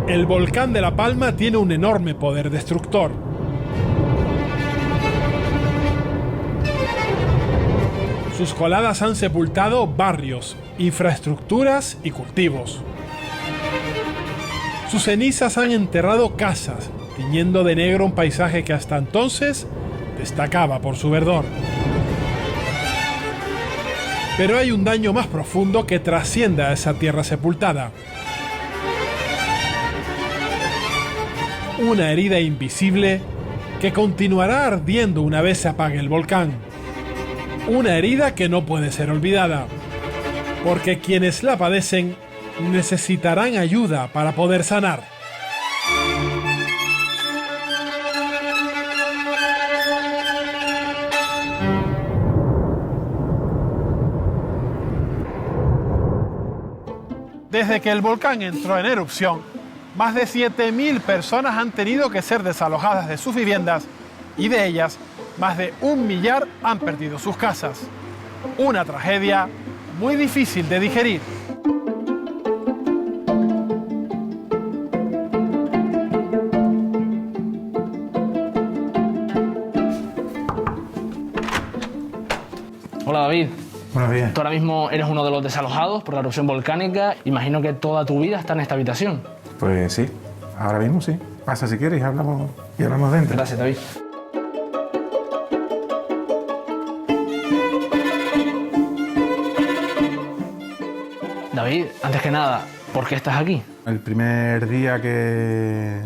El volcán de La Palma tiene un enorme poder destructor. Sus coladas han sepultado barrios, infraestructuras y cultivos. Sus cenizas han enterrado casas, tiñendo de negro un paisaje que hasta entonces destacaba por su verdor. Pero hay un daño más profundo que trasciende a esa tierra sepultada. Una herida invisible que continuará ardiendo una vez se apague el volcán. Una herida que no puede ser olvidada, porque quienes la padecen necesitarán ayuda para poder sanar. Desde que el volcán entró en erupción, más de 7.000 personas han tenido que ser desalojadas de sus viviendas y de ellas, más de 1 millar han perdido sus casas. Una tragedia muy difícil de digerir. Hola David. Buenos días. Tú ahora mismo eres uno de los desalojados por la erupción volcánica. Imagino que toda tu vida está en esta habitación. Pues sí, ahora mismo sí. Pasa si quieres y hablamos dentro. Gracias, David. David, antes que nada, ¿por qué estás aquí? El primer día que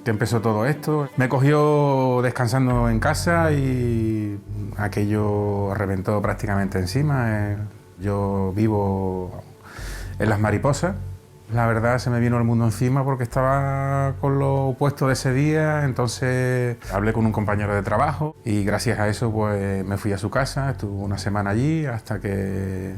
empezó todo esto, me cogió descansando en casa y aquello reventó prácticamente encima. Yo vivo en Las Mariposas. La verdad se me vino el mundo encima porque estaba con lo opuesto de ese día, entonces hablé con un compañero de trabajo y gracias a eso pues me fui a su casa, estuve una semana allí hasta que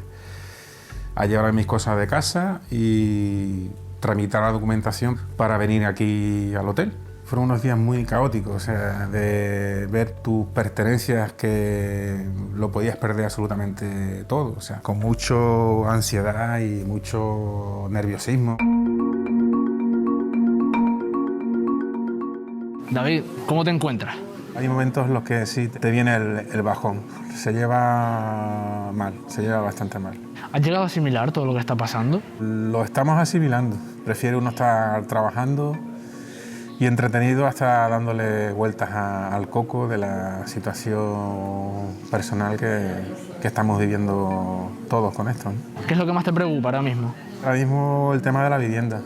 a llevar mis cosas de casa y tramitar la documentación para venir aquí al hotel. Fueron unos días muy caóticos, o sea, de ver tus pertenencias que lo podías perder absolutamente todo, o sea, con mucha ansiedad y mucho nerviosismo. David, ¿cómo te encuentras? Hay momentos en los que sí te viene el bajón, se lleva mal, se lleva bastante mal. ¿Has llegado a asimilar todo lo que está pasando? Lo estamos asimilando, prefiere uno estar trabajando y entretenido hasta dándole vueltas al coco de la situación personal que estamos viviendo todos con esto, ¿no? ¿Qué es lo que más te preocupa ahora mismo? Ahora mismo el tema de la vivienda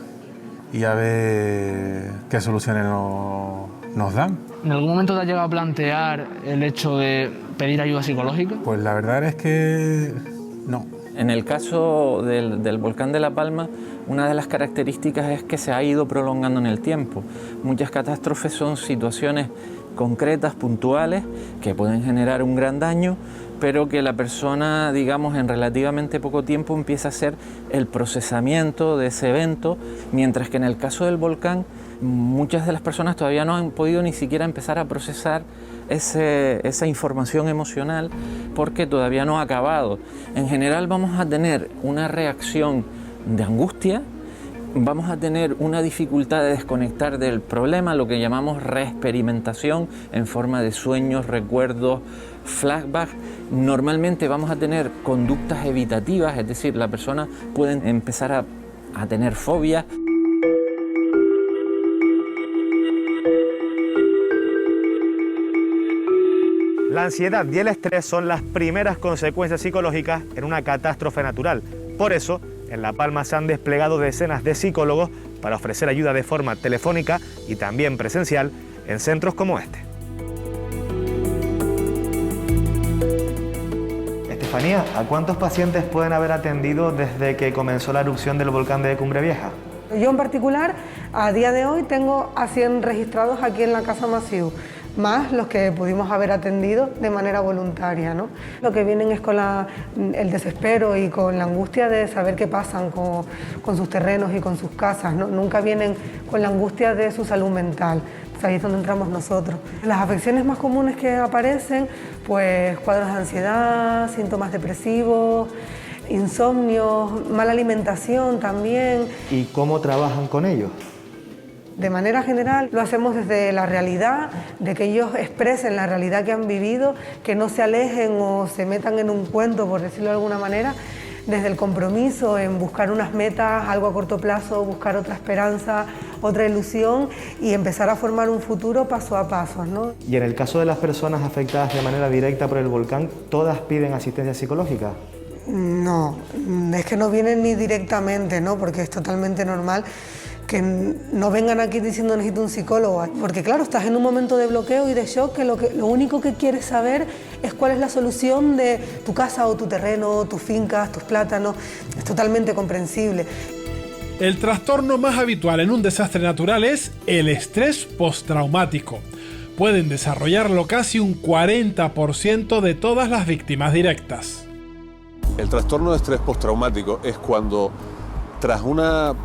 y a ver qué soluciones nos dan. ¿En algún momento te has llegado a plantear el hecho de pedir ayuda psicológica? Pues la verdad es que no. En el caso del volcán de La Palma, una de las características es que se ha ido prolongando en el tiempo. Muchas catástrofes son situaciones concretas, puntuales, que pueden generar un gran daño, pero que la persona, digamos, en relativamente poco tiempo empieza a hacer el procesamiento de ese evento, mientras que en el caso del volcán, muchas de las personas todavía no han podido ni siquiera empezar a procesar esa información emocional porque todavía no ha acabado. En general vamos a tener una reacción de angustia, vamos a tener una dificultad de desconectar del problema, lo que llamamos reexperimentación en forma de sueños, recuerdos, flashbacks. Normalmente vamos a tener conductas evitativas, es decir, la persona puede empezar a tener fobias. La ansiedad y el estrés son las primeras consecuencias psicológicas en una catástrofe natural. Por eso, en La Palma se han desplegado decenas de psicólogos para ofrecer ayuda de forma telefónica y también presencial en centros como este. Estefanía, ¿a cuántos pacientes pueden haber atendido desde que comenzó la erupción del volcán de Cumbre Vieja? Yo en particular, a día de hoy, tengo a 100 registrados aquí en la Casa Massiu, más los que pudimos haber atendido de manera voluntaria, ¿no? Lo que vienen es con el desespero y con la angustia de saber qué pasan con sus terrenos y con sus casas, ¿no? Nunca vienen con la angustia de su salud mental. Ahí es donde entramos nosotros. Las afecciones más comunes que aparecen, pues cuadros de ansiedad, síntomas depresivos, insomnios, mala alimentación también. ¿Y cómo trabajan con ellos? De manera general lo hacemos desde la realidad, de que ellos expresen la realidad que han vivido, que no se alejen o se metan en un cuento, por decirlo de alguna manera, desde el compromiso en buscar unas metas, algo a corto plazo, buscar otra esperanza, otra ilusión y empezar a formar un futuro paso a paso, ¿no? Y en el caso de las personas afectadas de manera directa por el volcán, ¿todas piden asistencia psicológica? No, es que no vienen ni directamente, ¿no? Porque es totalmente normal que no vengan aquí diciendo necesito un psicólogo, porque claro, estás en un momento de bloqueo y de shock que lo único que quieres saber es cuál es la solución de tu casa o tu terreno, tus fincas, tus plátanos. Es totalmente comprensible. El trastorno más habitual en un desastre natural es el estrés postraumático. Pueden desarrollarlo casi un 40% de todas las víctimas directas. El trastorno de estrés postraumático es cuando, tras una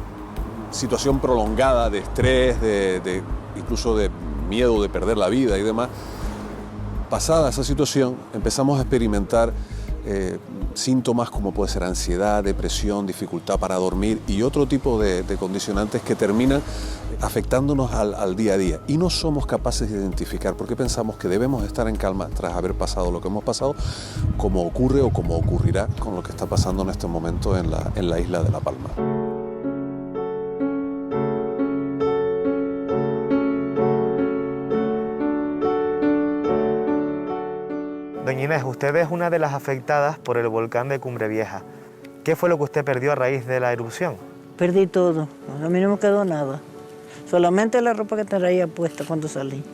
situación prolongada de estrés, incluso de miedo de perder la vida y demás, pasada esa situación empezamos a experimentar síntomas como puede ser ansiedad, depresión, dificultad para dormir y otro tipo de condicionantes que terminan afectándonos al día a día. Y no somos capaces de identificar porque pensamos que debemos estar en calma tras haber pasado lo que hemos pasado, como ocurre o como ocurrirá con lo que está pasando en este momento en la isla de La Palma. Doña Inés, usted es una de las afectadas por el volcán de Cumbre Vieja. ¿Qué fue lo que usted perdió a raíz de la erupción? Perdí todo, a mí no me quedó nada. Solamente la ropa que traía puesta cuando salí.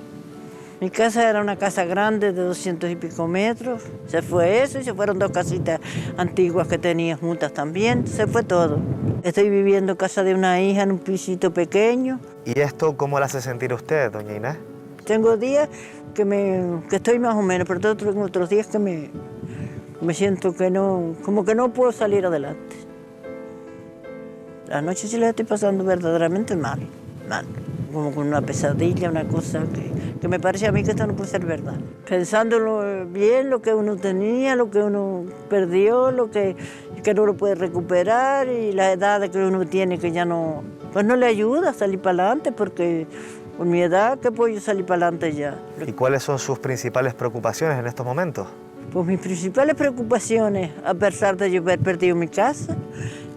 Mi casa era una casa grande de 200 y pico metros. Se fue eso y se fueron 2 casitas antiguas que tenía juntas también. Se fue todo. Estoy viviendo en casa de una hija en un pisito pequeño. ¿Y esto cómo la hace sentir usted, doña Inés? Tengo días que estoy más o menos, pero tengo otros días que me siento que no, como que no puedo salir adelante. La noche sí la estoy pasando verdaderamente mal, como con una pesadilla, una cosa que me parece a mí que esto no puede ser verdad. Pensándolo bien, lo que uno tenía, lo que uno perdió, lo que no lo puede recuperar y la edad que uno tiene que ya no, pues no le ayuda a salir para adelante porque con mi edad, ¿qué puedo yo salir para adelante ya? ¿Y cuáles son sus principales preocupaciones en estos momentos? Pues mis principales preocupaciones, a pesar de yo haber perdido mi casa,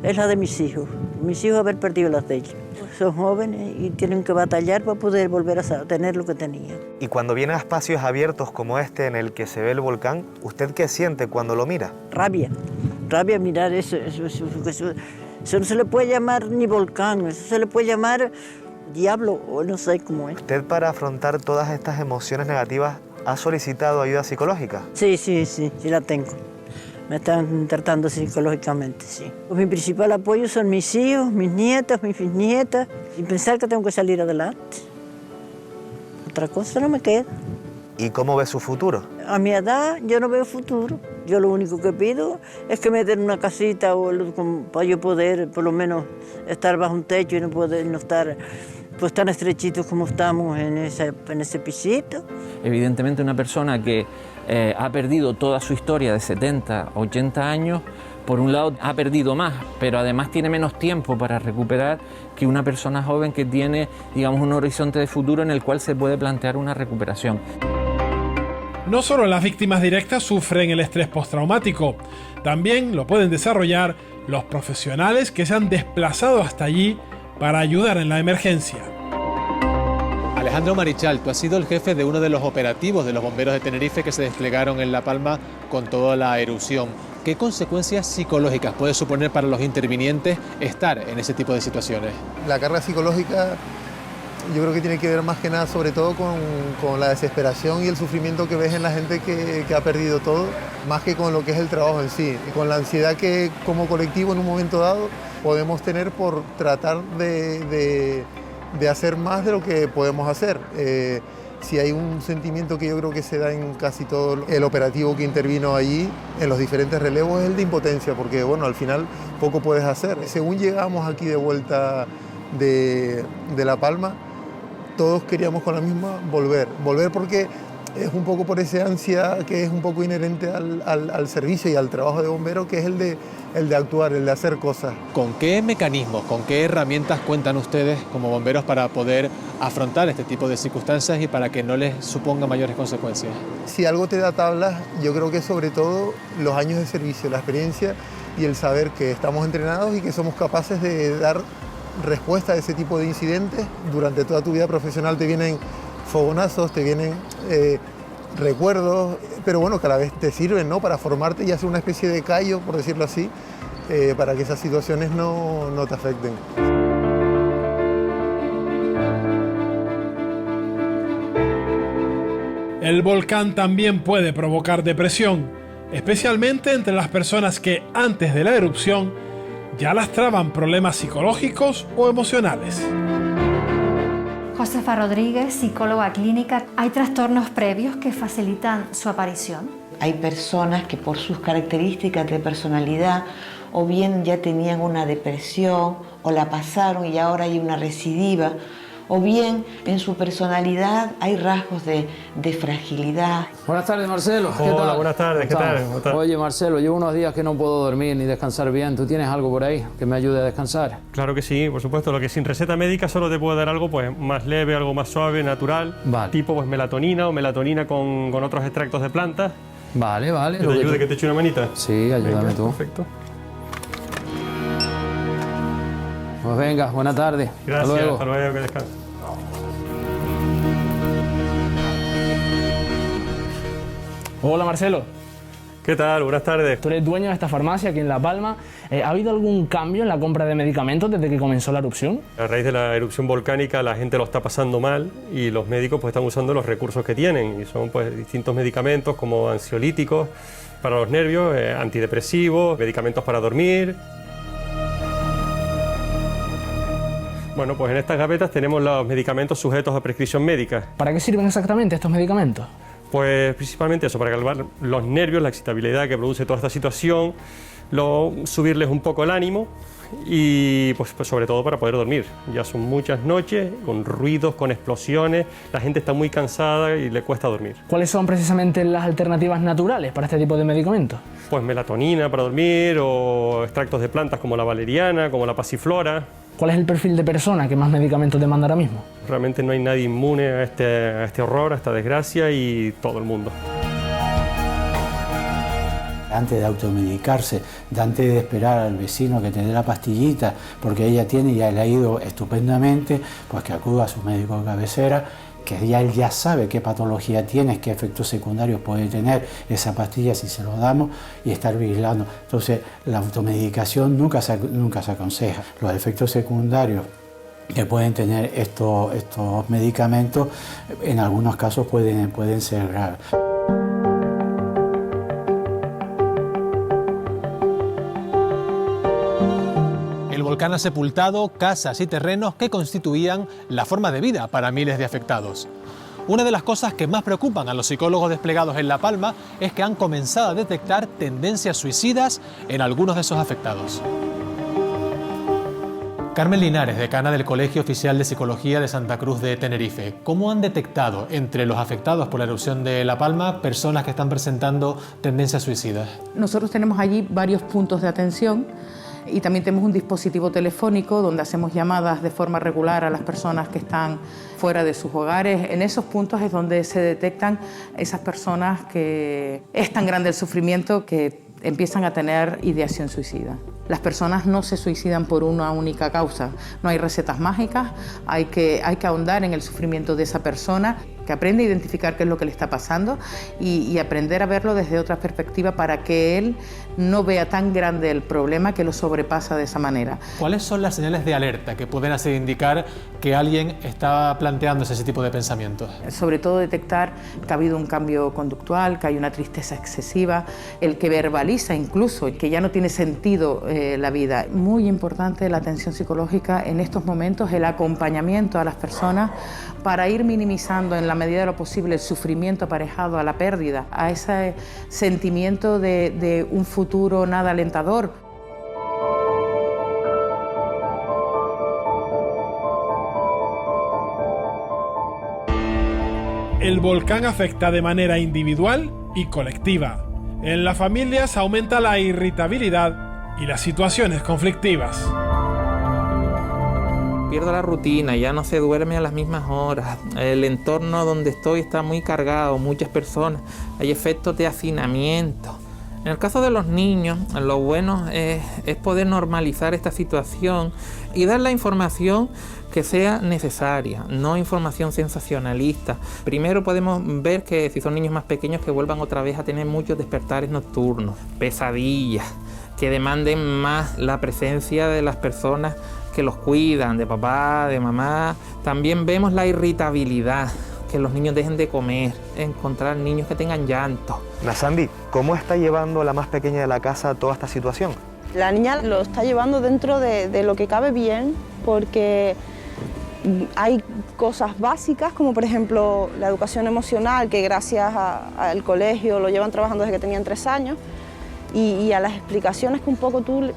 es la de mis hijos. Mis hijos haber perdido las de ellos. Son jóvenes y tienen que batallar para poder volver a tener lo que tenían. Y cuando viene a espacios abiertos como este en el que se ve el volcán, ¿usted qué siente cuando lo mira? Rabia mirar eso no se le puede llamar ni volcán, eso se le puede llamar diablo o no sé cómo es. ¿Usted para afrontar todas estas emociones negativas ha solicitado ayuda psicológica? Sí la tengo. Me están tratando psicológicamente, sí. Pues mi principal apoyo son mis hijos, mis nietas, mis bisnietas y pensar que tengo que salir adelante. Otra cosa no me queda. ¿Y cómo ve su futuro? A mi edad yo no veo futuro. Yo lo único que pido es que me den una casita para yo poder por lo menos estar bajo un techo y no estar pues tan estrechitos como estamos en ese pisito. Evidentemente una persona que ha perdido toda su historia de 70, 80 años, por un lado ha perdido más, pero además tiene menos tiempo para recuperar que una persona joven que tiene, digamos, un horizonte de futuro en el cual se puede plantear una recuperación. No solo las víctimas directas sufren el estrés postraumático, también lo pueden desarrollar los profesionales que se han desplazado hasta allí para ayudar en la emergencia. Alejandro Marichal, tú has sido el jefe de uno de los operativos de los bomberos de Tenerife que se desplegaron en La Palma con toda la erupción. ¿Qué consecuencias psicológicas puede suponer para los intervinientes estar en ese tipo de situaciones? La carga psicológica yo creo que tiene que ver más que nada sobre todo con la desesperación y el sufrimiento que ves en la gente que ha perdido todo, más que con lo que es el trabajo en sí, y con la ansiedad que como colectivo en un momento dado podemos tener por tratar de hacer más de lo que podemos hacer. Si hay un sentimiento que yo creo que se da en casi todo el operativo que intervino allí, en los diferentes relevos, es el de impotencia, porque bueno, al final poco puedes hacer. Según llegamos aquí de vuelta de La Palma, todos queríamos con la misma volver porque es un poco por esa ansia que es un poco inherente al servicio y al trabajo de bombero, que es el de actuar, el de hacer cosas. ¿Con qué mecanismos, con qué herramientas cuentan ustedes como bomberos para poder afrontar este tipo de circunstancias y para que no les suponga mayores consecuencias? Si algo te da tablas, yo creo que sobre todo los años de servicio, la experiencia y el saber que estamos entrenados y que somos capaces de dar respuesta a ese tipo de incidentes. Durante toda tu vida profesional te vienen fogonazos, te vienen recuerdos, pero bueno, que a la vez te sirven, ¿no?, para formarte y hacer una especie de callo, por decirlo así, para que esas situaciones no te afecten. El volcán también puede provocar depresión, especialmente entre las personas que antes de la erupción ya lastraban problemas psicológicos o emocionales. Josefa Rodríguez, psicóloga clínica, ¿hay trastornos previos que facilitan su aparición? Hay personas que por sus características de personalidad o bien ya tenían una depresión o la pasaron y ahora hay una recidiva, o bien en su personalidad hay rasgos de fragilidad. Buenas tardes, Marcelo. ¿Qué tal? Buenas tardes, ¿qué tal? Oye, Marcelo, llevo unos días que no puedo dormir ni descansar bien. ¿Tú tienes algo por ahí que me ayude a descansar? Claro que sí, por supuesto. Lo que sin receta médica solo te puedo dar algo pues más leve, algo más suave, natural. Vale. Tipo pues melatonina o melatonina con otros extractos de plantas. Vale, vale. ¿Que te ayude, que te eche una manita? Sí, ayúdame. Venga, tú. Perfecto. Pues venga, buena tarde. Gracias, hasta luego, que descanses. Hola, Marcelo. ¿Qué tal? Buenas tardes. Tú eres dueño de esta farmacia aquí en La Palma. ¿Ha habido algún cambio en la compra de medicamentos desde que comenzó la erupción? A raíz de la erupción volcánica la gente lo está pasando mal y los médicos pues están usando los recursos que tienen y son pues distintos medicamentos como ansiolíticos para los nervios, antidepresivos, medicamentos para dormir. Bueno, pues en estas gavetas tenemos los medicamentos sujetos a prescripción médica. ¿Para qué sirven exactamente estos medicamentos? Pues principalmente eso, para calmar los nervios, la excitabilidad que produce toda esta situación, subirles un poco el ánimo y pues sobre todo para poder dormir. Ya son muchas noches con ruidos, con explosiones, la gente está muy cansada y le cuesta dormir. ¿Cuáles son precisamente las alternativas naturales para este tipo de medicamentos? Pues melatonina para dormir o extractos de plantas como la valeriana, como la pasiflora. ¿Cuál es el perfil de persona que más medicamentos demanda ahora mismo? Realmente no hay nadie inmune a este horror, a esta desgracia y todo el mundo. Antes de automedicarse, antes de esperar al vecino que te dé la pastillita, porque ella tiene y ya le ha ido estupendamente, pues que acuda a su médico de cabecera, que ya él ya sabe qué patología tiene, qué efectos secundarios puede tener esa pastilla si se lo damos y estar vigilando. Entonces, la automedicación nunca se aconseja. Los efectos secundarios que pueden tener estos medicamentos, en algunos casos pueden ser graves. El volcán ha sepultado casas y terrenos que constituían la forma de vida para miles de afectados. Una de las cosas que más preocupan a los psicólogos desplegados en La Palma es que han comenzado a detectar tendencias suicidas en algunos de esos afectados. Carmen Linares, decana del Colegio Oficial de Psicología de Santa Cruz de Tenerife. ¿Cómo han detectado entre los afectados por la erupción de La Palma personas que están presentando tendencias suicidas? Nosotros tenemos allí varios puntos de atención y también tenemos un dispositivo telefónico donde hacemos llamadas de forma regular a las personas que están fuera de sus hogares. En esos puntos es donde se detectan esas personas que es tan grande el sufrimiento que empiezan a tener ideación suicida. Las personas no se suicidan por una única causa, no hay recetas mágicas, hay que ahondar en el sufrimiento de esa persona, que aprende a identificar qué es lo que le está pasando y aprender a verlo desde otra perspectiva para que él no vea tan grande el problema que lo sobrepasa de esa manera. ¿Cuáles son las señales de alerta que pueden hacer indicar que alguien está planteándose ese tipo de pensamientos? Sobre todo detectar que ha habido un cambio conductual, que hay una tristeza excesiva, el que verbaliza incluso, que ya no tiene sentido la vida. Muy importante la atención psicológica en estos momentos, el acompañamiento a las personas para ir minimizando en la medida de lo posible el sufrimiento aparejado a la pérdida, a ese sentimiento de un futuro nada alentador. El volcán afecta de manera individual y colectiva. En las familias aumenta la irritabilidad y las situaciones conflictivas. Pierdo la rutina, ya no se duerme a las mismas horas, el entorno donde estoy está muy cargado, muchas personas, hay efectos de hacinamiento. En el caso de los niños, lo bueno es poder normalizar esta situación y dar la información que sea necesaria, no información sensacionalista. Primero podemos ver que si son niños más pequeños que vuelvan otra vez a tener muchos despertares nocturnos, pesadillas, que demanden más la presencia de las personas que los cuidan, de papá, de mamá. También vemos la irritabilidad, que los niños dejen de comer, encontrar niños que tengan llanto. Nasandi, ¿cómo está llevando la más pequeña de la casa toda esta situación? La niña lo está llevando dentro de lo que cabe bien, porque hay cosas básicas, como por ejemplo la educación emocional, que gracias al colegio lo llevan trabajando desde que tenían 3 años, y a las explicaciones que un poco tú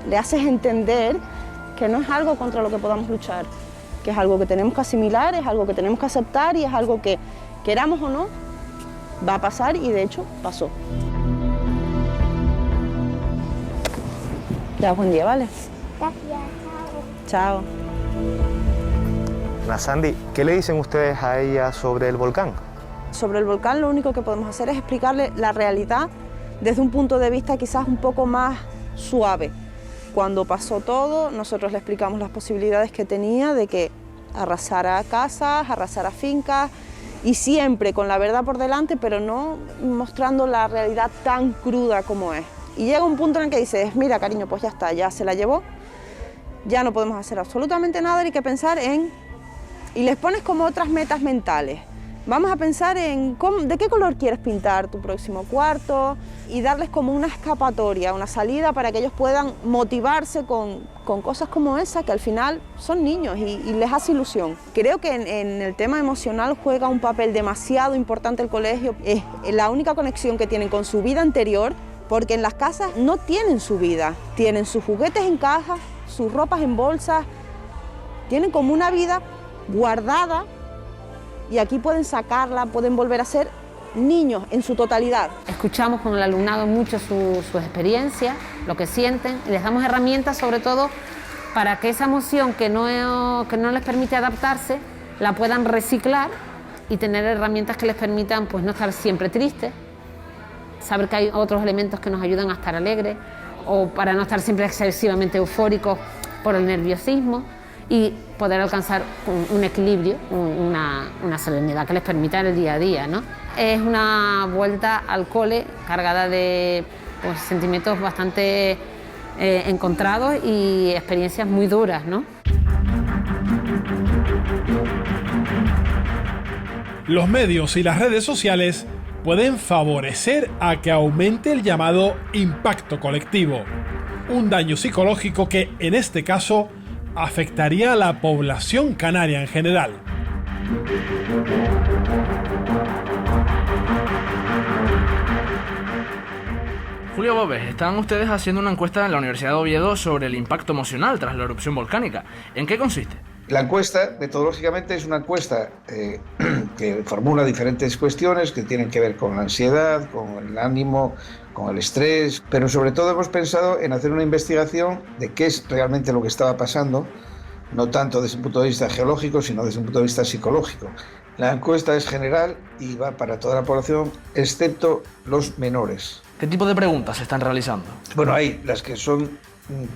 le haces entender que no es algo contra lo que podamos luchar, que es algo que tenemos que asimilar, es algo que tenemos que aceptar y es algo que, queramos o no, va a pasar y de hecho pasó. Ya, buen día, ¿vale? Gracias, chao. Nasandi, ¿qué le dicen ustedes a ella sobre el volcán? Sobre el volcán lo único que podemos hacer es explicarle la realidad desde un punto de vista quizás un poco más suave. Cuando pasó todo, nosotros le explicamos las posibilidades que tenía de que arrasara casas, arrasara fincas, y siempre con la verdad por delante, pero no mostrando la realidad tan cruda como es. Y llega un punto en el que dices, mira cariño, pues ya está, ya se la llevó, ya no podemos hacer absolutamente nada, hay que pensar en... Y les pones como otras metas mentales. Vamos a pensar en de qué color quieres pintar tu próximo cuarto y darles como una escapatoria, una salida para que ellos puedan motivarse con cosas como esa, que al final son niños y les hace ilusión. Creo que en el tema emocional juega un papel demasiado importante el colegio. Es la única conexión que tienen con su vida anterior, porque en las casas no tienen su vida. Tienen sus juguetes en cajas, sus ropas en bolsas, tienen como una vida guardada, y aquí pueden sacarla, pueden volver a ser niños en su totalidad. Escuchamos con el alumnado mucho sus experiencias, lo que sienten, y les damos herramientas sobre todo para que esa emoción que no les permite adaptarse, la puedan reciclar y tener herramientas que les permitan pues, no estar siempre tristes, saber que hay otros elementos que nos ayudan a estar alegres, o para no estar siempre excesivamente eufóricos por el nerviosismo, y poder alcanzar un equilibrio, una serenidad que les permita en el día a día, ¿no? Es una vuelta al cole cargada de pues, sentimientos bastante encontrados y experiencias muy duras, ¿no? Los medios y las redes sociales pueden favorecer a que aumente el llamado impacto colectivo, un daño psicológico que, en este caso, afectaría a la población canaria en general. Julio Bópez, están ustedes haciendo una encuesta en la Universidad de Oviedo sobre el impacto emocional tras la erupción volcánica. ¿En qué consiste? La encuesta, metodológicamente, es una encuesta que formula diferentes cuestiones que tienen que ver con la ansiedad, con el ánimo, con el estrés, pero sobre todo hemos pensado en hacer una investigación de qué es realmente lo que estaba pasando, no tanto desde un punto de vista geológico, sino desde un punto de vista psicológico. La encuesta es general y va para toda la población, excepto los menores. ¿Qué tipo de preguntas se están realizando? Bueno, hay las que son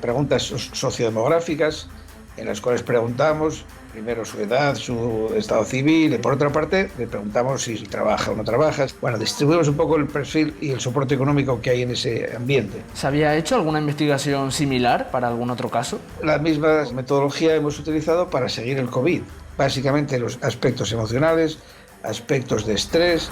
preguntas sociodemográficas, en las cuales preguntamos primero su edad, su estado civil, y por otra parte le preguntamos si trabaja o no trabaja. Bueno, distribuimos un poco el perfil y el soporte económico que hay en ese ambiente. ¿Se había hecho alguna investigación similar para algún otro caso? La misma metodología hemos utilizado para seguir el COVID. Básicamente los aspectos emocionales, aspectos de estrés.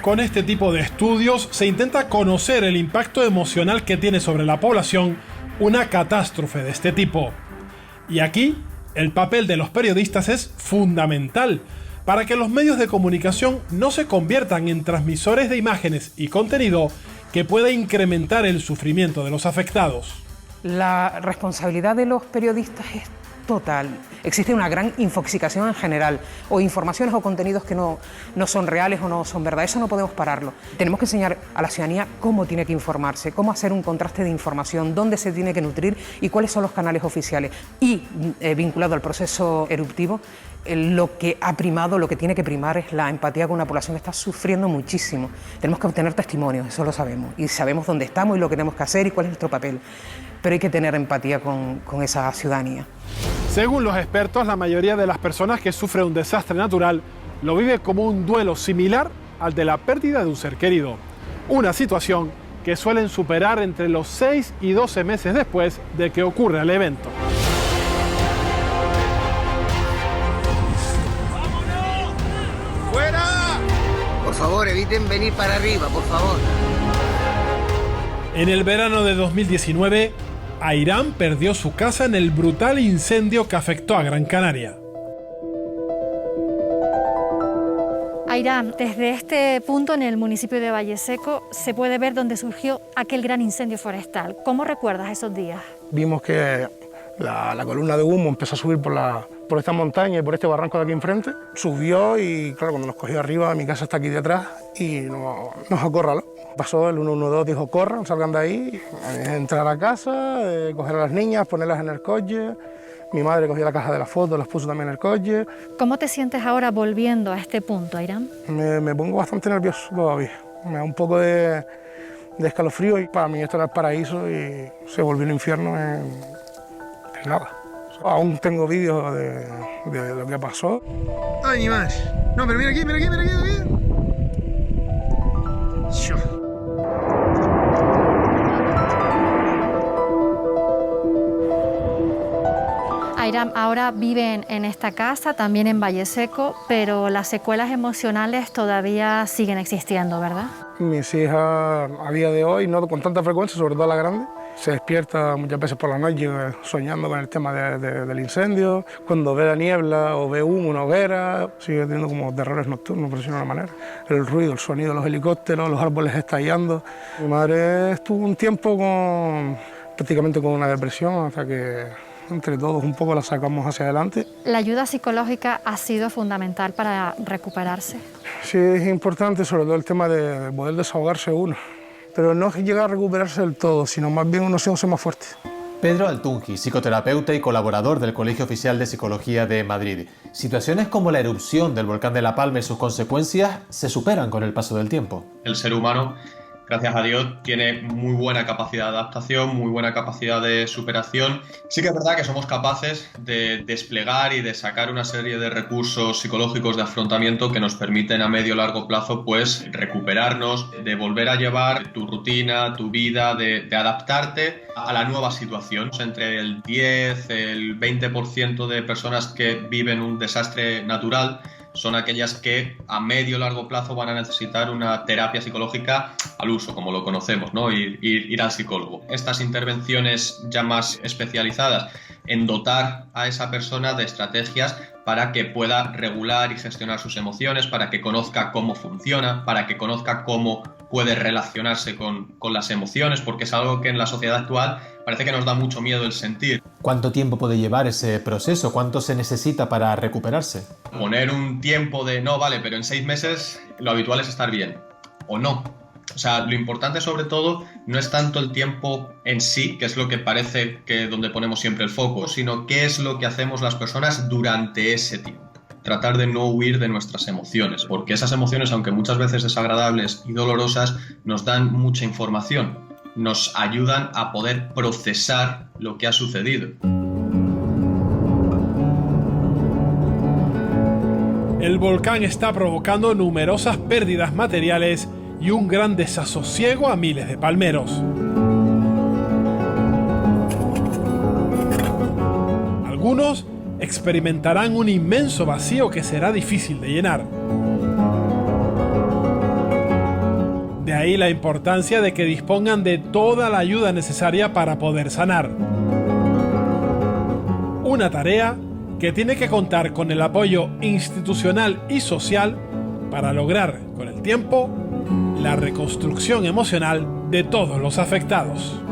Con este tipo de estudios se intenta conocer el impacto emocional que tiene sobre la población una catástrofe de este tipo. Y aquí, el papel de los periodistas es fundamental para que los medios de comunicación no se conviertan en transmisores de imágenes y contenido que pueda incrementar el sufrimiento de los afectados. La responsabilidad de los periodistas es total. Existe una gran infoxicación en general, o informaciones o contenidos que no son reales o no son verdad. Eso no podemos pararlo. Tenemos que enseñar a la ciudadanía cómo tiene que informarse, cómo hacer un contraste de información, dónde se tiene que nutrir y cuáles son los canales oficiales. Y vinculado al proceso eruptivo, lo que ha primado, lo que tiene que primar es la empatía con una población que está sufriendo muchísimo. Tenemos que obtener testimonios, eso lo sabemos, y sabemos dónde estamos y lo que tenemos que hacer y cuál es nuestro papel. Pero hay que tener empatía con esa ciudadanía. Según los expertos, la mayoría de las personas que sufren un desastre natural lo vive como un duelo similar al de la pérdida de un ser querido. Una situación que suelen superar entre los 6 y 12 meses después de que ocurre el evento. ¡Fuera! Por favor, eviten venir para arriba, por favor. En el verano de 2019, Airán perdió su casa en el brutal incendio que afectó a Gran Canaria. Airán, desde este punto en el municipio de Valleseco se puede ver dónde surgió aquel gran incendio forestal. ¿Cómo recuerdas esos días? Vimos que la columna de humo empezó a subir por esta montaña y por este barranco de aquí enfrente. Subió y, claro, cuando nos cogió arriba, mi casa está aquí detrás y nos acorraló. Pasó el 112, dijo, corran, salgan de ahí, entrar a casa, coger a las niñas, ponerlas en el coche. Mi madre cogió la caja de las fotos, las puso también en el coche. ¿Cómo te sientes ahora volviendo a este punto, Airán? Me pongo bastante nervioso todavía. Me da un poco de escalofrío y para mí esto era el paraíso y se volvió un infierno en nada. Aún tengo vídeos de lo que pasó. Ay, mi madre. No, pero mira aquí, mira aquí, mira aquí, mira aquí. Airán ahora viven en esta casa, también en Valleseco, pero las secuelas emocionales todavía siguen existiendo, ¿verdad? Mis hijas a día de hoy, no con tanta frecuencia, sobre todo la grande, se despierta muchas veces por la noche soñando con el tema del incendio. Cuando ve la niebla o ve humo, una hoguera, sigue teniendo como terrores nocturnos, por decirlo de una manera. El ruido, el sonido de los helicópteros, los árboles estallando. Mi madre estuvo un tiempo prácticamente con una depresión hasta que entre todos un poco la sacamos hacia adelante. ¿La ayuda psicológica ha sido fundamental para recuperarse? Sí, es importante, sobre todo el tema de poder desahogarse uno. Pero no llega a recuperarse del todo, sino más bien uno se hace más fuerte. Pedro Altungi, psicoterapeuta y colaborador del Colegio Oficial de Psicología de Madrid. Situaciones como la erupción del volcán de La Palma y sus consecuencias se superan con el paso del tiempo. El ser humano, gracias a Dios, tiene muy buena capacidad de adaptación, muy buena capacidad de superación. Sí que es verdad que somos capaces de desplegar y de sacar una serie de recursos psicológicos de afrontamiento que nos permiten a medio o largo plazo pues recuperarnos, de volver a llevar tu rutina, tu vida, de adaptarte a la nueva situación. Entre el 10, el 20% de personas que viven un desastre natural son aquellas que a medio o largo plazo van a necesitar una terapia psicológica al uso, como lo conocemos, ¿no? Ir al psicólogo. Estas intervenciones ya más especializadas en dotar a esa persona de estrategias para que pueda regular y gestionar sus emociones, para que conozca cómo funciona, para que conozca cómo puede relacionarse con las emociones, porque es algo que en la sociedad actual parece que nos da mucho miedo el sentir. ¿Cuánto tiempo puede llevar ese proceso? ¿Cuánto se necesita para recuperarse? Poner un tiempo de no, vale, pero en 6 meses lo habitual es estar bien, o no. O sea, lo importante sobre todo no es tanto el tiempo en sí, que es lo que parece que donde ponemos siempre el foco, sino qué es lo que hacemos las personas durante ese tiempo. Tratar de no huir de nuestras emociones, porque esas emociones, aunque muchas veces desagradables y dolorosas, nos dan mucha información, nos ayudan a poder procesar lo que ha sucedido. El volcán está provocando numerosas pérdidas materiales y un gran desasosiego a miles de palmeros. Algunos experimentarán un inmenso vacío que será difícil de llenar. De ahí la importancia de que dispongan de toda la ayuda necesaria para poder sanar. Una tarea que tiene que contar con el apoyo institucional y social para lograr, con el tiempo, la reconstrucción emocional de todos los afectados.